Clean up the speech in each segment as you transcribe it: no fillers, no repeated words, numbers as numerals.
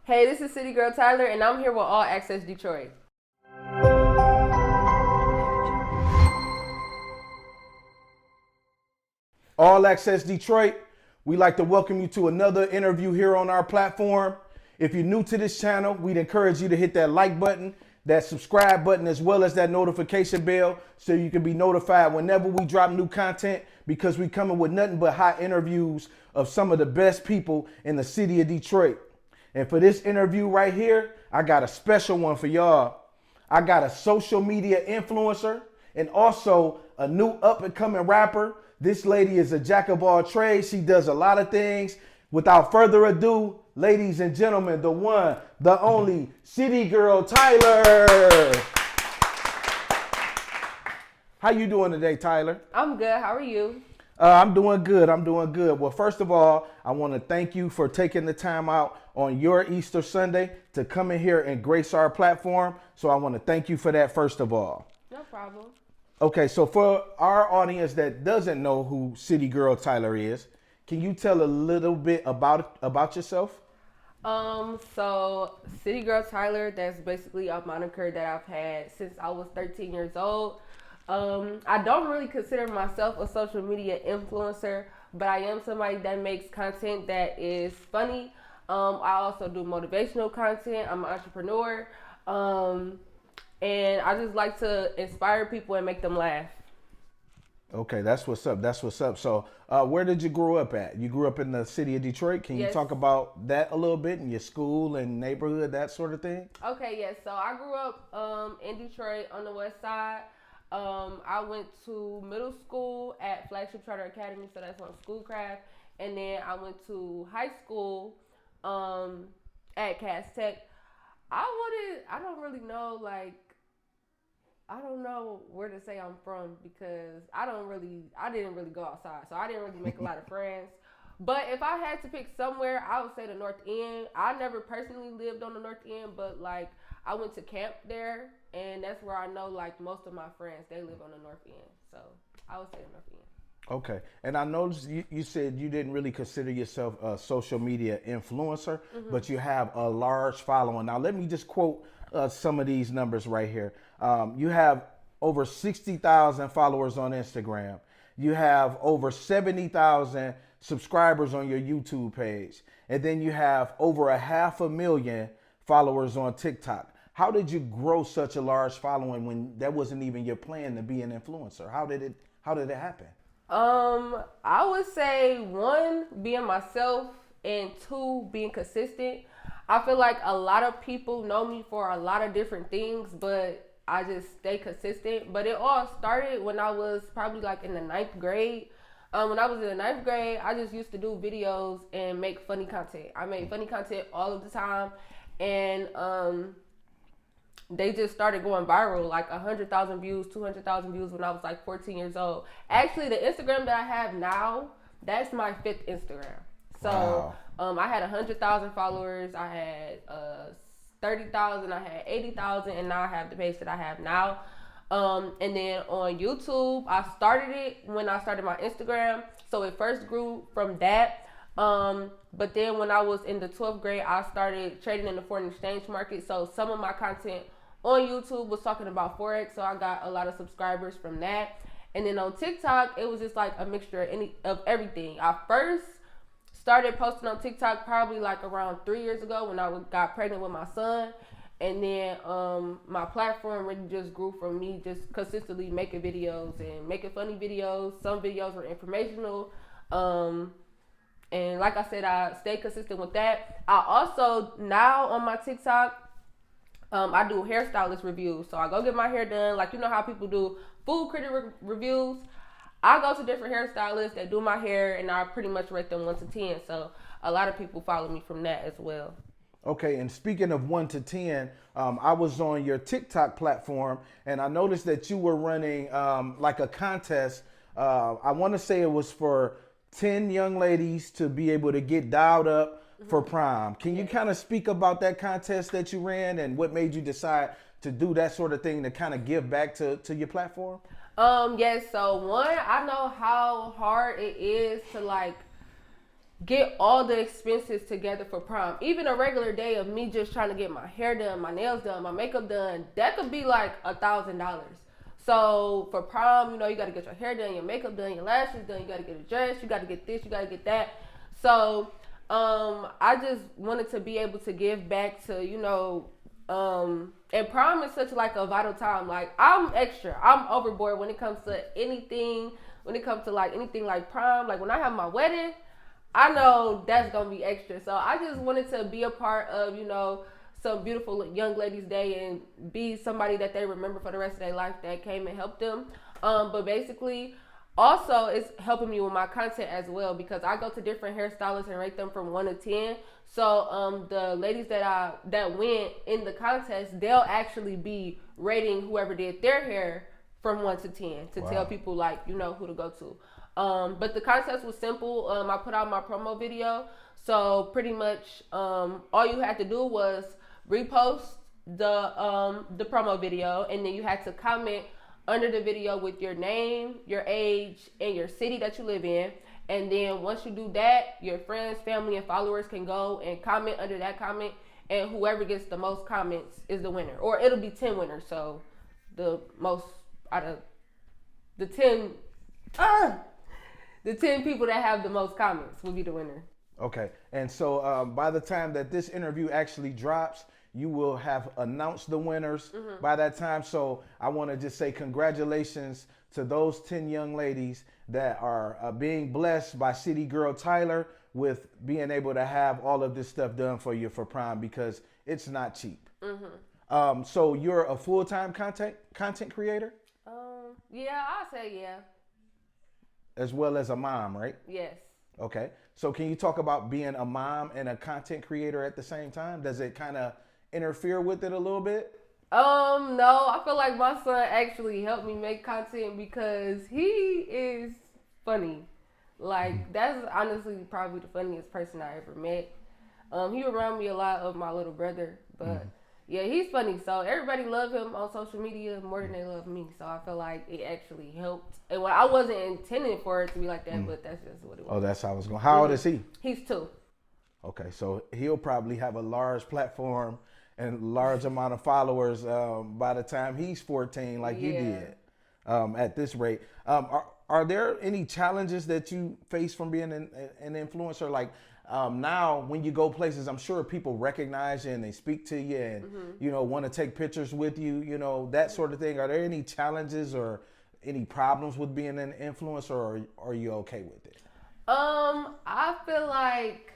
Hey, this is City Girl Tyler, and I'm here with All Access Detroit. All Access Detroit, we'd like to welcome you to another interview here on our platform. If you're new to this channel, we'd encourage you to hit that like button, that subscribe button, as well as that notification bell so you can be notified whenever we drop new content, because we coming with nothing but hot interviews of some of the best people in the city of Detroit. And for this interview right here, I got a special one for y'all. I got a social media influencer and also a new up and coming rapper. This lady is a jack of all trades. She does a lot of things. Without further ado, ladies and gentlemen, the one, the only City Girl Tyler. How you doing today, Tyler? I'm good. How are you? I'm doing good. I'm doing good. Well, first of all, I want to thank you for taking the time out on your Easter Sunday to come in here and grace our platform. So I want to thank you for that, first of all. No problem. Okay, so for our audience that doesn't know who City Girl Tyler is, can you tell a little bit about yourself? So City Girl Tyler, that's basically a moniker that I've had since I was 13 years old. I don't really consider myself a social media influencer, but I am somebody that makes content that is funny. I also do motivational content. I'm an entrepreneur. And I just like to inspire people and make them laugh. Okay, that's what's up. That's what's up. So, where did you grow up at? You grew up in the city of Detroit. Can you Yes. talk about that a little bit in your school and neighborhood, that sort of thing? Okay, yes. So I grew up in Detroit on the west side. I went to middle school at Flagship Charter Academy, so that's on Schoolcraft. And then I went to high school at Cass Tech. I don't really know, I don't know where to say I'm from because I didn't really go outside, so I didn't really make a lot of friends. But if I had to pick somewhere, I would say the North End. I never personally lived on the North End, but I went to camp there, and that's where I know most of my friends, they live on the North End. So I would say the North End. Okay, and I noticed you said you didn't really consider yourself a social media influencer, but you have a large following. Now, let me just quote some of these numbers right here. You have over 60,000 followers on Instagram. You have over 70,000 subscribers on your YouTube page. And then you have over 500,000 followers on TikTok. How did you grow such a large following when that wasn't even your plan to be an influencer? How did it happen? I would say one, being myself, and two, being consistent. I feel like a lot of people know me for a lot of different things, but I just stay consistent. But it all started when I was probably in the ninth grade. When I was in the ninth grade, I just used to do videos and make funny content. I made funny content all of the time, and they just started going viral, 100,000 views, 200,000 views when I was 14 years old. Actually, the Instagram that I have now, that's my fifth Instagram. So I had 100,000 followers, I had 30,000, I had 80,000, and now I have the page that I have now. And then on YouTube, I started it when I started my Instagram. So it first grew from that. But then when I was in the 12th grade, I started trading in the foreign exchange market. So some of my content on YouTube was talking about Forex. So I got a lot of subscribers from that. And then on TikTok, it was just a mixture of everything. I first started posting on TikTok probably around 3 years ago when I got pregnant with my son. And then my platform really just grew from me just consistently making videos and making funny videos. Some videos were informational. And like I said, I stay consistent with that. I also, now on my TikTok, I do hairstylist reviews. So I go get my hair done. You know how people do food critic reviews? I go to different hairstylists that do my hair, and I pretty much rate them 1 to 10. So a lot of people follow me from that as well. Okay, and speaking of 1 to 10, I was on your TikTok platform, and I noticed that you were running a contest. I want to say it was for 10 young ladies to be able to get dialed up for prom. Can you kind of speak about that contest that you ran and what made you decide to do that sort of thing to kind of give back to your platform? Yes, so one, I know how hard it is to get all the expenses together for prom. Even a regular day of me just trying to get my hair done, my nails done, my makeup done, that could be like $1,000. So for prom, you know, you got to get your hair done, your makeup done, your lashes done, you got to get a dress, you got to get this, you got to get that. So I just wanted to be able to give back to, you know, and prom is such like a vital time. Like I'm overboard when it comes to anything, when it comes to like anything like prom. Like when I have my wedding, I know that's gonna be extra. So I just wanted to be a part of, you know, some beautiful young ladies' day and be somebody that they remember for the rest of their life that came and helped them. But basically, also it's helping me with my content as well because I go to different hairstylists and rate them from 1 to 10. So the ladies that win in the contest, they'll actually be rating whoever did their hair from 1 to 10 to tell people like, you know, who to go to. But the contest was simple. I put out my promo video. So pretty much all you had to do was repost the promo video, and then you had to comment under the video with your name, your age, and your city that you live in. And then once you do that, your friends, family, and followers can go and comment under that comment, and whoever gets the most comments is the winner. Or it'll be 10 winners. So the most out of the 10 people that have the most comments will be the winner. Okay. And so by the time that this interview actually drops, you will have announced the winners by that time. So I want to just say congratulations to those 10 young ladies that are being blessed by City Girl Tyler with being able to have all of this stuff done for you for prom, because it's not cheap. So you're a full-time content creator? Yeah, I'll say yeah. As well as a mom, right? Yes. Okay. So can you talk about being a mom and a content creator at the same time? Does it kind of interfere with it a little bit? No, I feel like my son actually helped me make content because he is funny. Like, that's honestly probably the funniest person I ever met. He remind me a lot of my little brother, but yeah, he's funny. So everybody love him on social media more than they love me. So I feel like it actually helped. And I wasn't intending for it to be like that, but that's just what it was. Oh, that's how it's going. How old is he? He's 2. Okay, so he'll probably have a large platform and large amount of followers by the time he's 14, like you did at this rate. Are there any challenges that you face from being an influencer? Like now, when you go places, I'm sure people recognize you and they speak to you and you know, want to take pictures with you, you know, that sort of thing. Are there any challenges or any problems with being an influencer, or are you okay with it? I feel like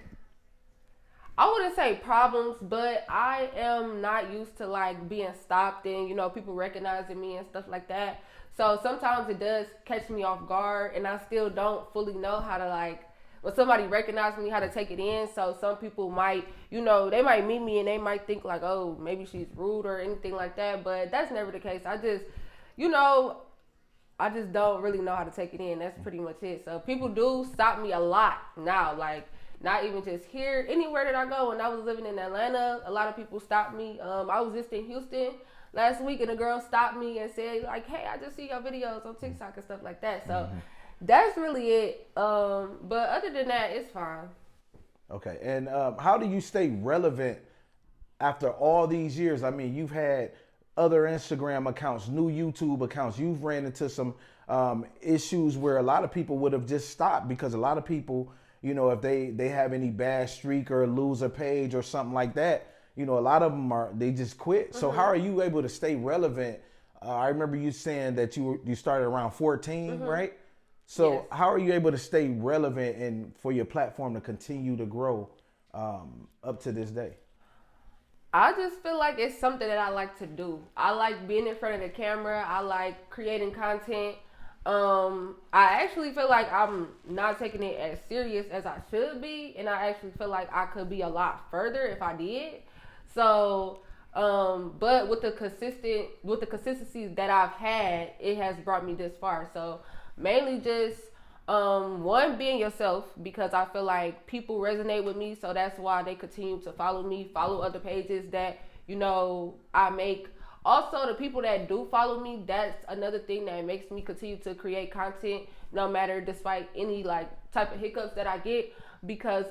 I wouldn't say problems, but I am not used to like being stopped and, you know, people recognizing me and stuff like that. So sometimes it does catch me off guard, and I still don't fully know how to, like, when somebody recognizes me, how to take it in. So some people might, you know, they might meet me and they might think like, oh, maybe she's rude or anything like that. But that's never the case. I just, you know, I just don't really know how to take it in. That's pretty much it. So people do stop me a lot now, like not even just here, anywhere that I go. When I was living in Atlanta, a lot of people stopped me. I was just in Houston last week, and a girl stopped me and said like, hey, I just see your videos on TikTok and stuff like that. So that's really it. But other than that, it's fine. Okay. And how do you stay relevant after all these years? I mean, you've had other Instagram accounts, new YouTube accounts. You've ran into some issues where a lot of people would have just stopped, because a lot of people, you know, if they have any bad streak or lose a page or something like that, you know, a lot of them they just quit. So how are you able to stay relevant? I remember you saying that you started around 14, right? So how are you able to stay relevant and for your platform to continue to grow up to this day? I just feel like it's something that I like to do. I like being in front of the camera. I like creating content. I actually feel like I'm not taking it as serious as I should be, and I actually feel like I could be a lot further if I did. So, but with the consistency that I've had, it has brought me this far. So mainly just one, being yourself, because I feel like people resonate with me, so that's why they continue to follow me, follow other pages that, you know, I make. Also, the people that do follow me, that's another thing that makes me continue to create content, no matter, despite any like type of hiccups that I get. because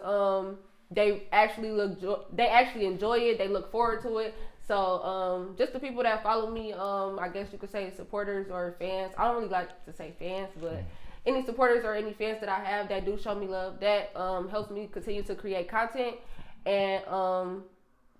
they actually enjoy it. They look forward to it. So just the people that follow me, I guess you could say supporters or fans. I don't really like to say fans, but any supporters or any fans that I have that do show me love, that helps me continue to create content, and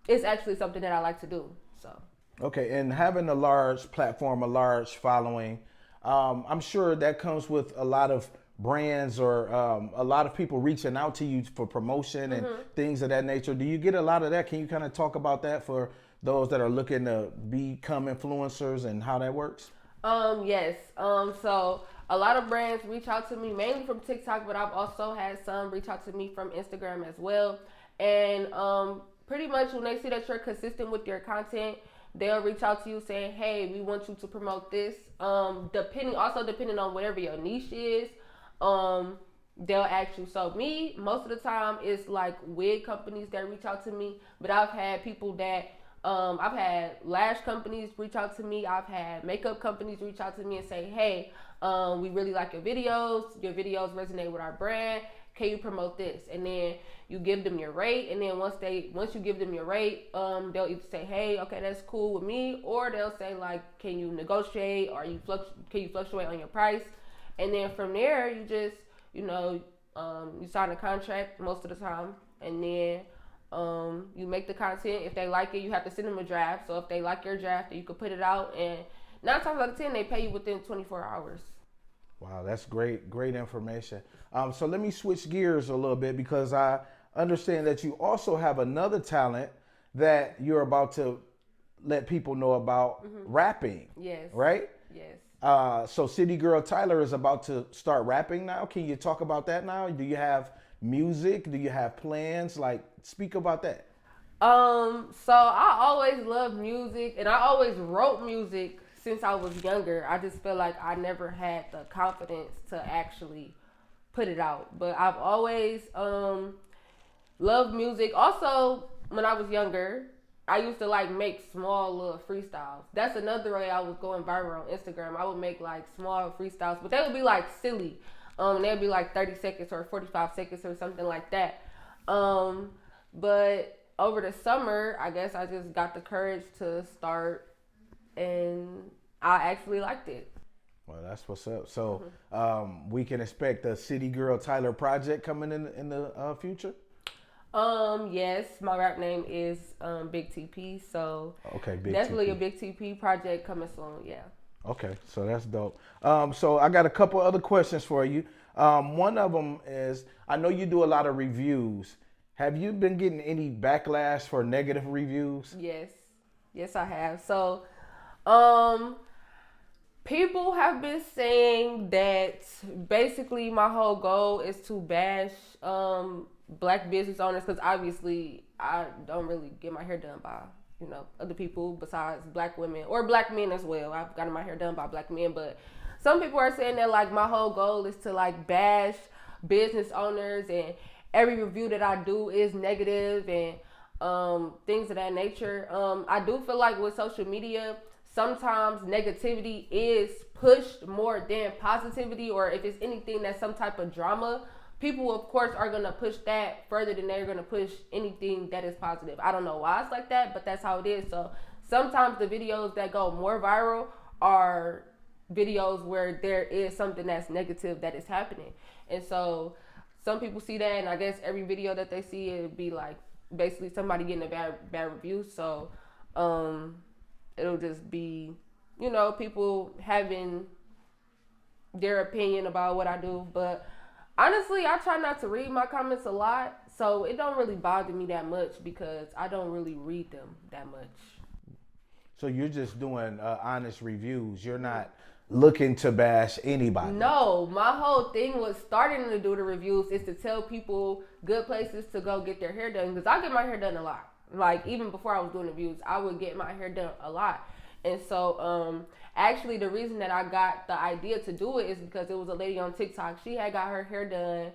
it's actually something that I like to do. So. Okay, and having a large platform, a large following, I'm sure that comes with a lot of brands or a lot of people reaching out to you for promotion and things of that nature. Do you get a lot of that? Can you kind of talk about that for those that are looking to become influencers and how that works? Yes. So a lot of brands reach out to me mainly from TikTok, but I've also had some reach out to me from Instagram as well. And pretty much when they see that you're consistent with your content, they'll reach out to you saying, hey, we want you to promote this. Depending on whatever your niche is, they'll ask you. So me, most of the time, it's like wig companies that reach out to me, but I've had people that I've had lash companies reach out to me. I've had makeup companies reach out to me and say, hey, we really like your videos. Your videos resonate with our brand. Can you promote this? And then you give them your rate. And then once you give them your rate, they'll either say, hey, okay, that's cool with me. Or they'll say, like, can you negotiate? Or can you fluctuate on your price? And then from there, you just, you sign a contract most of the time. And then you make the content. If they like it, you have to send them a draft. So if they like your draft, then you can put it out, and 9 times out of 10 they pay you within 24 hours. Wow, that's great information. So let me switch gears a little bit, because I understand that you also have another talent that you're about to let people know about, rapping. Yes. Right? Yes. So City Girl Tyler is about to start rapping now. Can you talk about that now? Do you have music? Do you have plans? Like, speak about that. So I always loved music, and I always wrote music since I was younger. I just feel like I never had the confidence to actually put it out. But I've always loved music. Also, when I was younger, I used to like make small little freestyles. That's another way I was going viral on Instagram. I would make like small freestyles, but they would be like silly. They'd be like 30 seconds or 45 seconds or something like that. But over the summer, I guess I just got the courage to start, and I actually liked it. Well, that's what's up. So we can expect the City Girl Tyler project coming in the future? Yes, my rap name is Big TP. So okay, definitely TP. A Big TP project coming soon. Yeah. Okay, so that's dope. So I got a couple other questions for you. One of them is, I know you do a lot of reviews. Have you been getting any backlash for negative reviews? Yes, I have. So, people have been saying that basically my whole goal is to bash black business owners, because obviously I don't really get my hair done by other people besides black women or black men as well. I've gotten my hair done by black men, but some people are saying that like my whole goal is to like bash business owners, and every review that I do is negative and things of that nature. I do feel like with social media, sometimes negativity is pushed more than positivity, or if it's anything that's some type of drama, people of course are gonna push that further than they're gonna push anything that is positive. I don't know why it's like that, but that's how it is. So sometimes the videos that go more viral are videos where there is something that's negative that is happening. And so some people see that, and I guess every video that they see, it'd be like basically somebody getting a bad review. So it'll just be, people having their opinion about what I do. But honestly, I try not to read my comments a lot, so it don't really bother me that much because I don't really read them that much. So you're just doing honest reviews. You're not looking to bash anybody. No, my whole thing was starting to do the reviews is to tell people good places to go get their hair done, because I get my hair done a lot. Like even before I was doing reviews, I would get my hair done a lot. And so actually the reason that I got the idea to do it is because it was a lady on TikTok. She had got her hair done,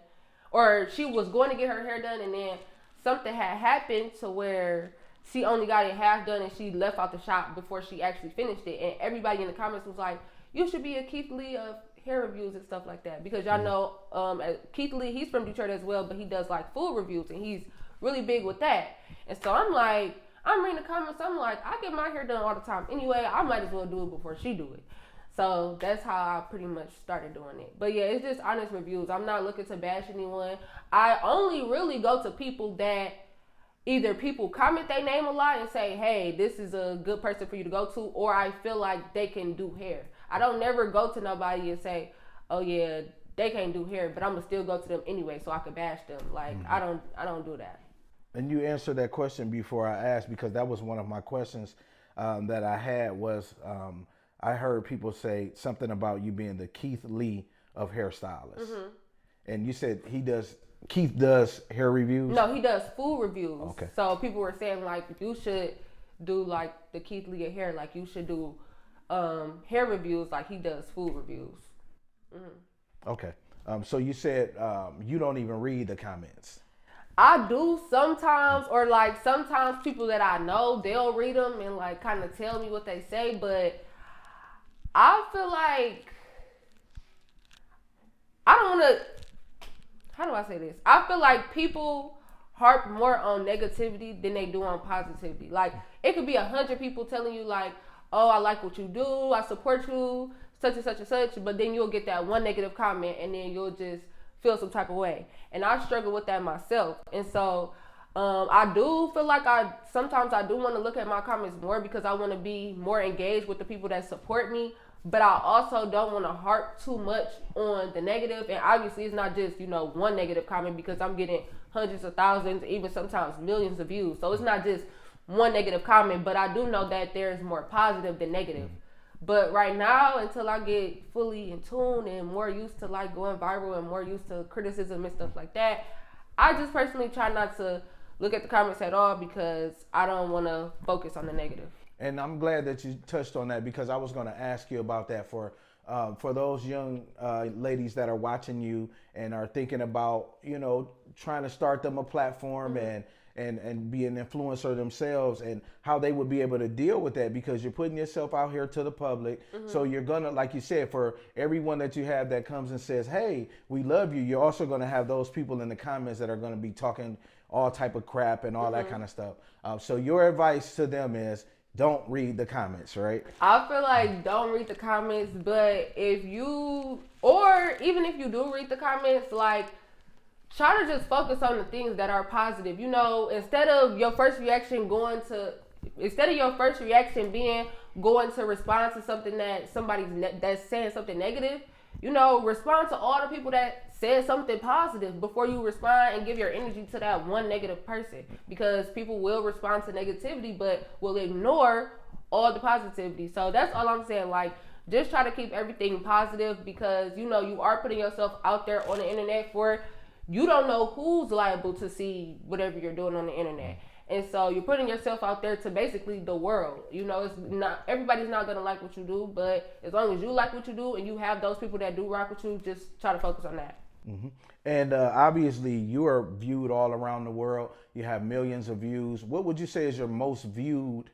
or she was going to get her hair done, and then something had happened to where she only got it half done, and she left out the shop before she actually finished it. And everybody in the comments was like, you should be a Keith Lee of hair reviews and stuff like that, because y'all know Keith Lee, he's from Detroit as well, but he does like food reviews and he's really big with that. And so I'm reading the comments, I'm like, I get my hair done all the time anyway, I might as well do it before she do it. So that's how I pretty much started doing it. But yeah, it's just honest reviews. I'm not looking to bash anyone. I only really go to people that either people comment their name a lot and say, hey, this is a good person for you to go to, or I feel like they can do hair. I don't never go to nobody and say, oh yeah, they can't do hair, but I'm gonna still go to them anyway so I can bash them. Like I don't do that. And you answered that question before I asked, because that was one of my questions that I had was I heard people say something about you being the Keith Lee of hairstylists. Mm-hmm. And you said Keith does hair reviews? No, he does food reviews. Okay. So people were saying like you should do like the Keith Lee of hair, like you should do hair reviews like he does food reviews. Mm-hmm. Okay. So you said you don't even read the comments. I do sometimes, or like sometimes people that I know, they'll read them and like kind of tell me what they say, but I feel like I don't want to, how do I say this? I feel like people harp more on negativity than they do on positivity. Like it could be 100 people telling you like, oh, I like what you do, I support you, such and such and such, but then you'll get that one negative comment and then you'll just feel some type of way. And I struggle with that myself. And so I do feel like sometimes I do want to look at my comments more because I want to be more engaged with the people that support me. But I also don't want to harp too much on the negative. And obviously it's not just, one negative comment, because I'm getting hundreds of thousands, even sometimes millions of views. So it's not just one negative comment, but I do know that there's more positive than negative. But right now, until I get fully in tune and more used to like going viral and more used to criticism and stuff like that, I just personally try not to look at the comments at all because I don't want to focus on the negative. And I'm glad that you touched on that, because I was going to ask you about that for those young ladies that are watching you and are thinking about, trying to start them a platform and be an influencer themselves, and how they would be able to deal with that, because you're putting yourself out here to the public. Mm-hmm. So you're going to, like you said, for everyone that you have that comes and says, hey, we love you, you're also going to have those people in the comments that are going to be talking all type of crap and all that kind of stuff. So your advice to them is, don't read the comments, right? I feel like don't read the comments, but even if you do read the comments, like, try to just focus on the things that are positive. Instead of your first reaction being going to respond to something that that's saying something negative, respond to all the people that said something positive before you respond and give your energy to that one negative person, because people will respond to negativity but will ignore all the positivity. So that's all I'm saying. Like, just try to keep everything positive, because you are putting yourself out there on the internet for, you don't know who's liable to see whatever you're doing on the internet. And so you're putting yourself out there to basically the world. It's not, everybody's not going to like what you do, but as long as you like what you do and you have those people that do rock with you, just try to focus on that. Mm-hmm. And obviously you are viewed all around the world. You have millions of views. What would you say is your most viewed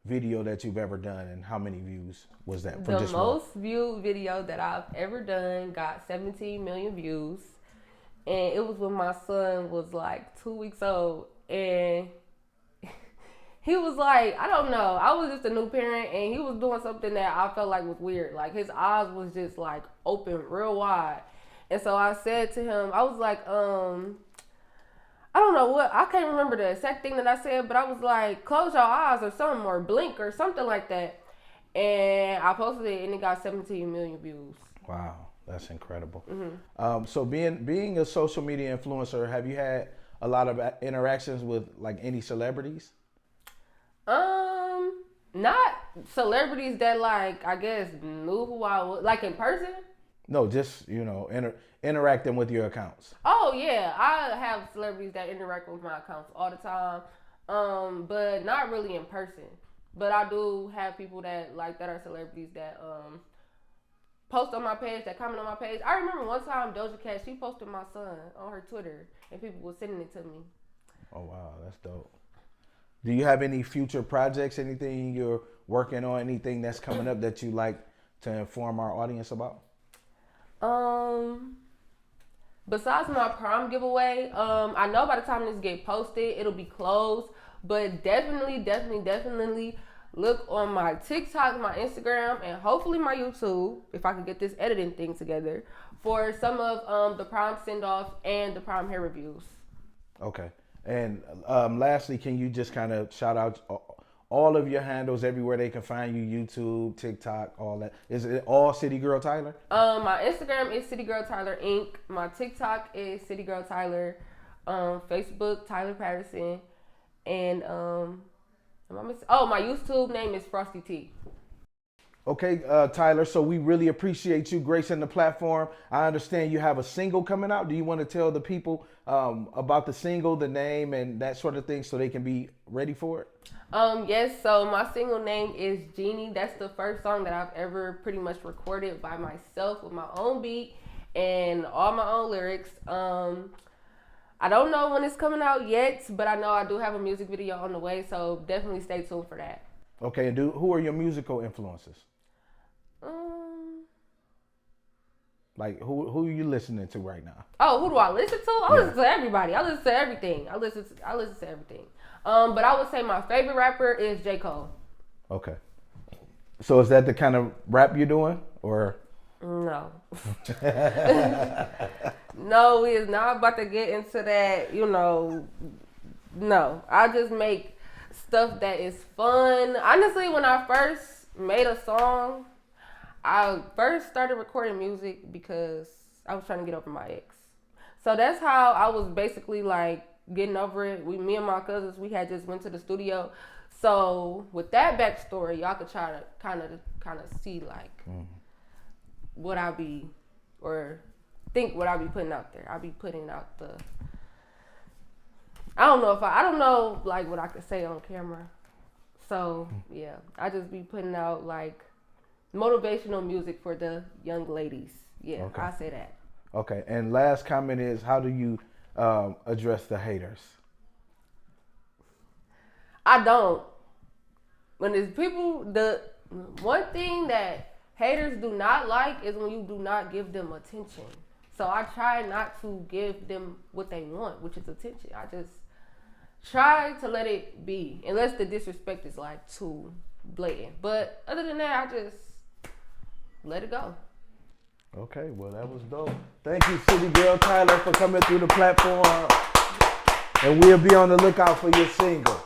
video that you've ever done, and how many views was that? The most viewed video that I've ever done got 17 million views. And it was when my son was like 2 weeks old, and he was like, I don't know, I was just a new parent, and he was doing something that I felt like was weird. Like, his eyes was just like open real wide. And so I said to him, I was like, I don't know what, I can't remember the exact thing that I said, but I was like, close your eyes or something, or blink or something like that. And I posted it, and it got 17 million views. Wow. That's incredible. Mm-hmm. So being a social media influencer, have you had a lot of interactions with like any celebrities? Not celebrities that like, I guess, knew who I was, like in person. No, just interacting with your accounts. Oh yeah, I have celebrities that interact with my accounts all the time, but not really in person. But I do have people that are celebrities that post on my page, that comment on my page. I remember one time Doja Cat, she posted my son on her Twitter, and people were sending it to me. Oh wow, that's dope. Do you have any future projects, anything you're working on, anything that's coming up that you like to inform our audience about? Besides my prom giveaway, I know by the time this get posted, it'll be closed. But definitely look on my TikTok, my Instagram, and hopefully my YouTube, if I can get this editing thing together, for some of the prom send-offs and the prom hair reviews. Okay. And lastly, can you just kind of shout out all of your handles everywhere they can find you? YouTube, TikTok, all that. Is it all City Girl Tyler? My Instagram is City Girl Tyler Inc. My TikTok is City Girl Tyler. Facebook, Tyler Patterson. And my YouTube name is Frosty T. Okay, Tyler, so we really appreciate you gracing the platform. I understand you have a single coming out. Do you want to tell the people about the single, the name, and that sort of thing so they can be ready for it? Yes, so my single name is Genie. That's the first song that I've ever pretty much recorded by myself with my own beat and all my own lyrics. I don't know when it's coming out yet, but I know I do have a music video on the way, so definitely stay tuned for that. Okay, and who are your musical influences? Like who are you listening to right now? Oh, who do I listen to? I listen to everybody. I listen to everything. I listen to everything. But I would say my favorite rapper is J. Cole. Okay. So is that the kind of rap you're doing, or? No. No, we is not about to get into that, No. I just make stuff that is fun. Honestly, when I first made a song, I first started recording music because I was trying to get over my ex. So that's how I was basically like getting over it. Me and my cousins, we had just went to the studio. So with that backstory, y'all could try to kind of see like what I be, or think what I be putting out there. I be putting out I don't know like what I could say on camera. So yeah, I just be putting out like motivational music for the young ladies. Yeah, okay. I say that. Okay, and last comment is, how do you address the haters? I don't. When there's people, the one thing that haters do not like is when you do not give them attention. So I try not to give them what they want, which is attention. I just try to let it be, unless the disrespect is like too blatant. But other than that, I just let it go. Okay, well, that was dope. Thank you, City Girl Tyler, for coming through the platform. And we'll be on the lookout for your single.